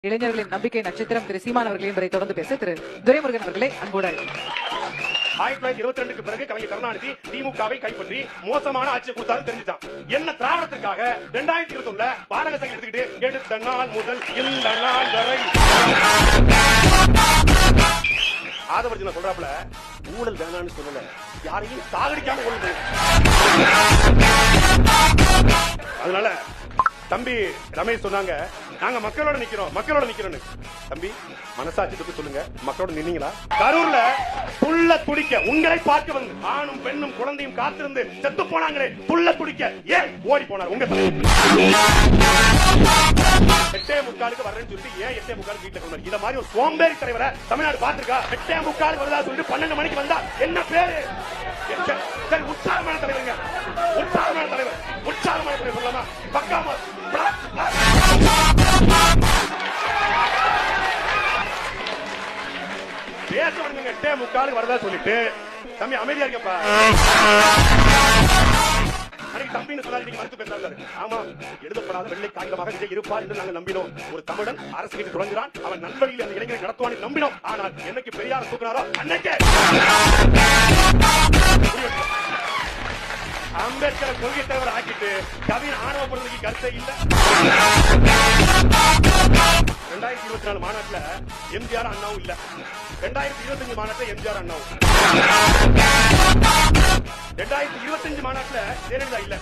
இளைஞர்களின் நம்பிக்கை நட்சத்திரம் திரு சீமான் அவர்களையும் வரை தொடர்ந்து பேச திரு துரைமுருகன் அவர்களை அன்போடு அழைக்கிறேன். 1922 பிறகு கலைஞர் கருணாநிதி திமுகவை கைப்பற்றி மோசமான ஆட்சியை கொடுத்தாரு தெரிஞ்சுட்டான். என்ன திராவிடத்திற்காக 2021 பாரக சங்கம் எடுத்துக்கிட்டு எடுத்த நாள் முதல் இந்த நாள் வரை ஆதவர்ஜன சொல்றாப்புல ஊழல் வேணான்னு சொல்லல, யாரையும் சாகடிக்காம கொண்டு. அதனால தம்பி ரமேஷ் சொன்னாங்க, நாங்க மக்களோட நிக்கிறோம். தம்பி மனசாட்சி தொட்டு சொல்லுங்க, மக்களோட நின்னீங்களா? கரூர்ல புள்ள துடிக்க உங்களை பார்க்க வந்து ஆணும் பெண்ணும் குழந்தையும் காத்திருந்து செத்து போனாங்களே, புள்ள துடிக்க ஏன் ஓடி போனார் உங்க தலைவர்? 8:45 வரேன்னு சொல்லிட்டு ஏன் 8:45 வீட்டுல கொண்டு? இத மாதிரி ஒரு சோம்பேறி தலைவரை தமிழ்நாடு பாத்துருக்கா? 8:45 வருதா சொல்லிட்டு 12 மணிக்கு வந்தா என்ன பேரு? உற்சாகமான தலைவருங்க, உற்சாகமான தலைவர் சொல்லலாமா? பக்காமா பேச வேணுங்க. 8:45 வரதா சொல்லிட்டு தம்பி அமைதியா இருக்கப்பா. தம்பின்னு சொன்னாரு, மறுத்து பேசாரு. ஆமா, எழுதப்படாத வெள்ளை காகிதமாக விஜய் இருப்பார் என்று நாங்கள் நம்பினோம். ஒரு தமிழன் அரசு கிட்ட தொடங்குகிறான், அவன் நல்வழியில் அந்த இளைஞரை நடத்துவான் நம்பினோம். ஆனால் என்னைக்கு பெரியார் தூக்குறாரோ அன்னைக்கே அம்பேத்கரை கொள்கை தலைவர் ஆக்கிட்டு கவின் ஆணவ பொருளுக்கு கருத்தை இல்ல. 2024 மாநாட்டுல எம்ஜிஆர் அண்ணாவும் இல்ல. 2025 மாநாட்டுல எம்ஜிஆர் அண்ணாவும், 2025 மாநாட்டுல ஜெயலலிதா இல்ல.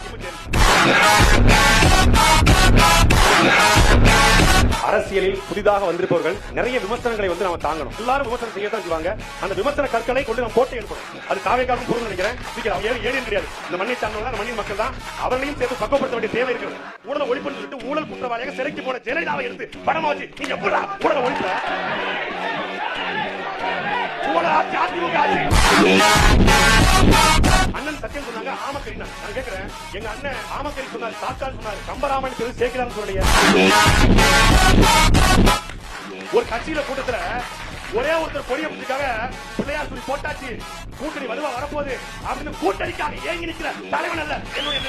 அரசியலில் புதிதாக வந்திருப்பவர்கள் நிறைய விமர்சனங்களை வந்து நாம தாங்கணும். எல்லாரும் விமர்சனம் செய்யத்தான் செய்வாங்க. அந்த விமர்சன கற்களை கொண்டு நம்ம கோட்டை எடுக்கணும். அது காவேக்காகவும் பொருள் நினைக்கிறேன். ஏழு கிடையாது, இந்த மண்ணை சார்ந்தவங்க தான், மண்ணின் மக்கள் தான். அவர்களையும் சேர்த்து பக்குவப்படுத்த வேண்டிய தேவை இருக்கிறது. ஊழல் ஒழிப்புன்னு சொல்லிட்டு ஊழல் குற்றவாளியாக சிறைக்கு போன ஜெயலலிதாவை எடுத்து படமா வச்சு நீங்க ஊழல் ஒழிப்புல அண்ணன் சத்தியம் சொன்னாங்க ஆமக்கறி. நான் கேட்கிறேன், எங்க அண்ணன் ஆமக்கறி சொன்னாரு, சாத்தான்னு சொன்னாரு, கம்பராமன் சொல்லி சேர்க்கிறான்னு சொல்றீங்க. ஒரு கட்சியில கூட்டத்துல ஒரே ஒருத்தர் பொடிய புடிக்காக பிள்ளையார் சொல்லி போட்டாச்சு, கூட்டணி வலுவா வரப்போகுது அப்படின்னு கூட்டணிக்காக ஏங்கி நிக்கிற தலைவன் அல்ல என்னுடைய